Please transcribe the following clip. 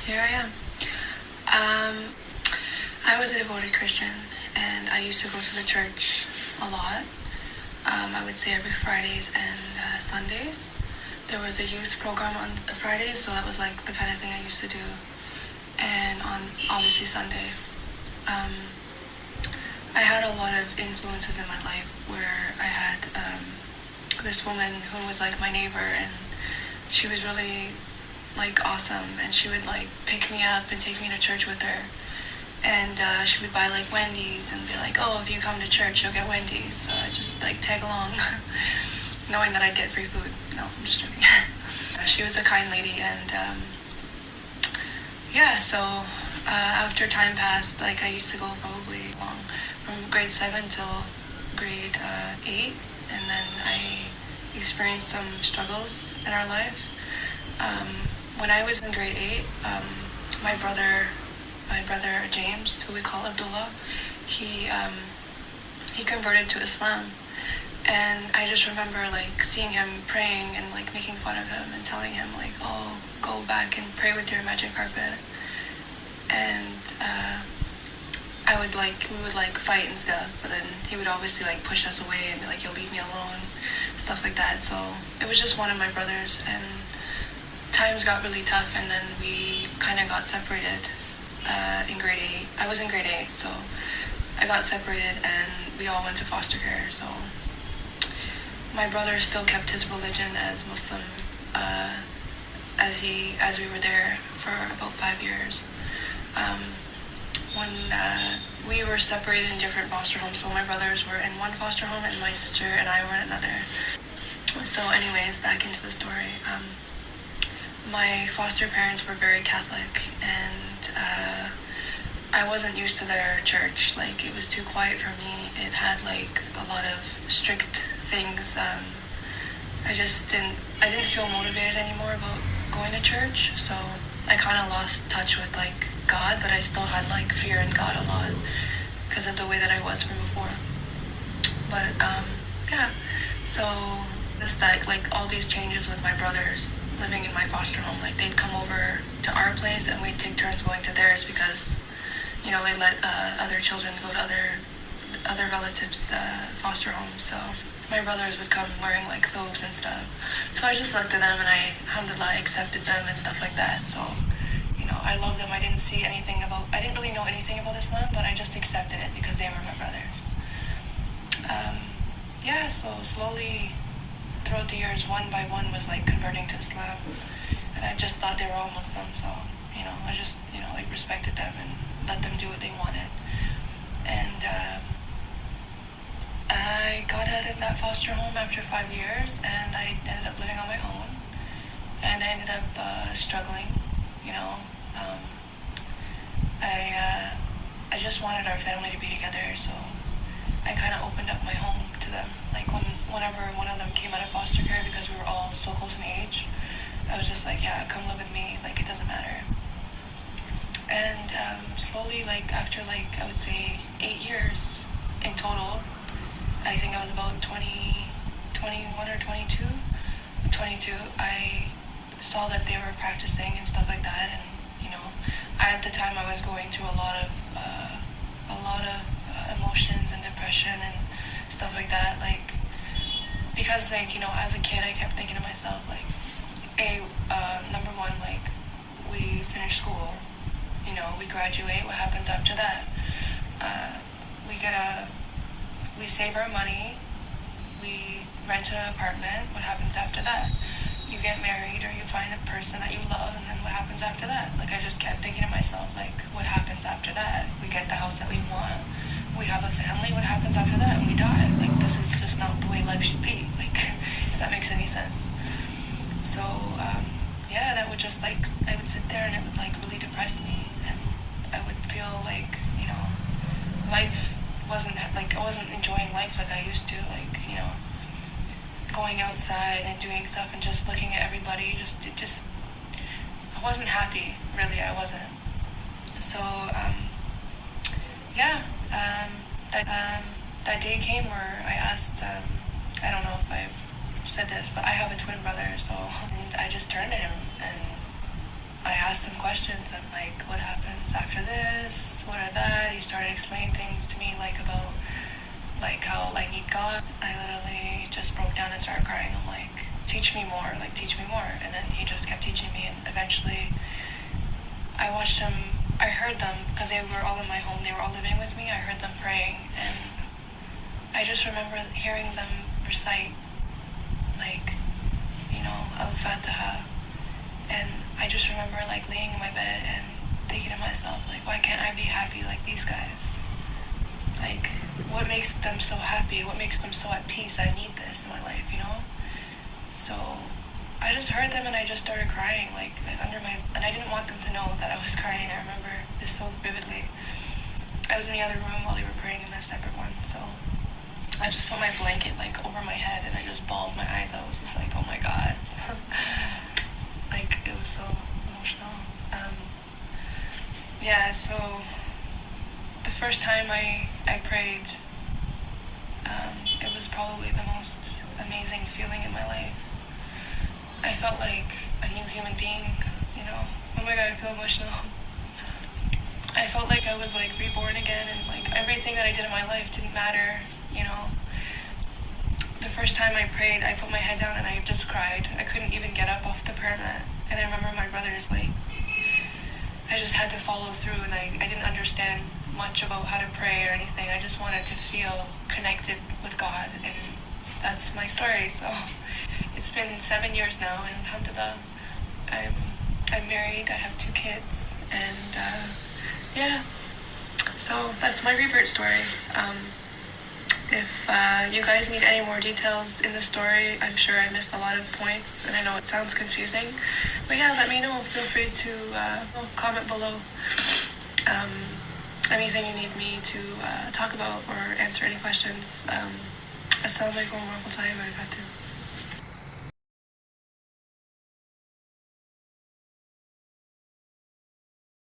here I am. I was a devoted Christian, and I used to go to the church a lot. I would say every Fridays and Sundays. There was a youth program on Fridays, so that was like the kind of thing I used to do. And on obviously Sunday. I had a lot of influences in my life where I had this woman who was like my neighbor, and she was really like awesome, and she would like pick me up and take me to church with her. And she would buy like Wendy's and be like, oh, if you come to church, you'll get Wendy's. So I just like tag along, knowing that I'd get free food. No, I'm just joking. She was a kind lady, and so after time passed, like I used to go probably from grade 7 till grade 8, and then I experienced some struggles in our life. When I was in grade 8, my brother James, who we call Abdullah, he converted to Islam, and I just remember like seeing him praying and like making fun of him and telling him like, oh, go back and pray with your magic carpet. And we would like fight and stuff, but then he would obviously like push us away and be like, you'll leave me alone, stuff like that. So it was just one of my brothers, and times got really tough, and then we kind of got separated in grade 8. I was in grade 8, so I got separated, and we all went to foster care. So my brother still kept his religion as Muslim, as we were there for about 5 years. When we were separated in different foster homes, so my brothers were in one foster home, and my sister and I were in another. So anyways, back into the story. My foster parents were very Catholic, and I wasn't used to their church. Like, it was too quiet for me. It had like a lot of strict things. I didn't feel motivated anymore about going to church, so I kind of lost touch with like God, but I still had like fear in God a lot because of the way that I was from before. But so that like all these changes with my brothers living in my foster home, like they'd come over to our place and we'd take turns going to theirs because, you know, they let other children go to other relatives' foster homes. So my brothers would come wearing like thobes and stuff. So I just looked at them and I, alhamdulillah, accepted them and stuff like that. So, you know, I loved them. I didn't really know anything about Islam, but I just accepted it because they were my brothers. So slowly throughout the years, one by one was like converting to Islam, and I just thought they were all Muslim, so, you know, I just, you know, like respected them and let them do what they wanted. And I got out of that foster home after 5 years, and I ended up living on my own, and I ended up struggling, you know. I just wanted our family to be together, so I kind of opened up my home to them. Like whenever one of them came out of foster care, because we were all so close in age, I was just like, yeah, come live with me, like it doesn't matter. And slowly, like after like I would say 8 years in total, I think I was about 21 or 22, I saw that they were practicing and stuff like that, and you know, at the time I was going through a lot of emotions and depression and stuff like that, like, because like, you know, as a kid I kept thinking to myself like, number one, like, we finish school, you know, we graduate, what happens after that? We save our money, we rent an apartment, what happens after that? You get married or you find a person that you love, and then what happens after that? Like, I just kept thinking to myself, like, what happens after that? We get the house that we want, we have a family, what happens after that? And we die. Like, this is just not the way life should be, like, if that makes any sense. So, that would just, like, I would sit there and it would, like, really depress me, and I would feel like, you know, life wasn't, like, I wasn't enjoying life like I used to, like, you know, going outside and doing stuff and just looking at everybody, I wasn't happy, really, I wasn't. So, that day came where I asked, I don't know if I've said this, but I have a twin brother, so, and I just turned to him, and I asked him questions and like, what happens after this? What are that? He started explaining things to me like about like how I need God. I literally just broke down and started crying. I'm like, teach me more, like teach me more. And then he just kept teaching me, and eventually I watched him, I heard them, because they were all in my home, they were all living with me. I heard them praying, and I just remember hearing them recite like, you know, Al-Fatiha. And I just remember like laying in my bed and thinking to myself, like, why can't I be happy like these guys? Like, what makes them so happy? What makes them so at peace? I need this in my life, you know? So I just heard them and I just started crying, like, and I didn't want them to know that I was crying. I remember this so vividly. I was in the other room while they were praying in a separate one, so I just put my blanket, like, over my head and I just bawled my eyes out. I was just like, oh my God. Like, it was so emotional. Yeah, so the first time I prayed, it was probably the most amazing feeling in my life. I felt like a new human being, you know. Oh my God, I feel emotional. I felt like I was like reborn again, and like everything that I did in my life didn't matter, you know. The first time I prayed, I put my head down and I just cried. I couldn't even get up off the prayer mat. And I remember my brothers, like, I just had to follow through, and I didn't understand much about how to pray or anything. I just wanted to feel connected with God, and that's my story. So it's been 7 years now, and alhamdulillah, I'm married, I have 2 kids, and yeah, so that's my revert story. If you guys need any more details in the story, I'm sure I missed a lot of points, and I know it sounds confusing, but yeah, let me know. Feel free to comment below anything you need me to talk about or answer any questions. Assalamu alaikum warahmatullahi wabarakatuh.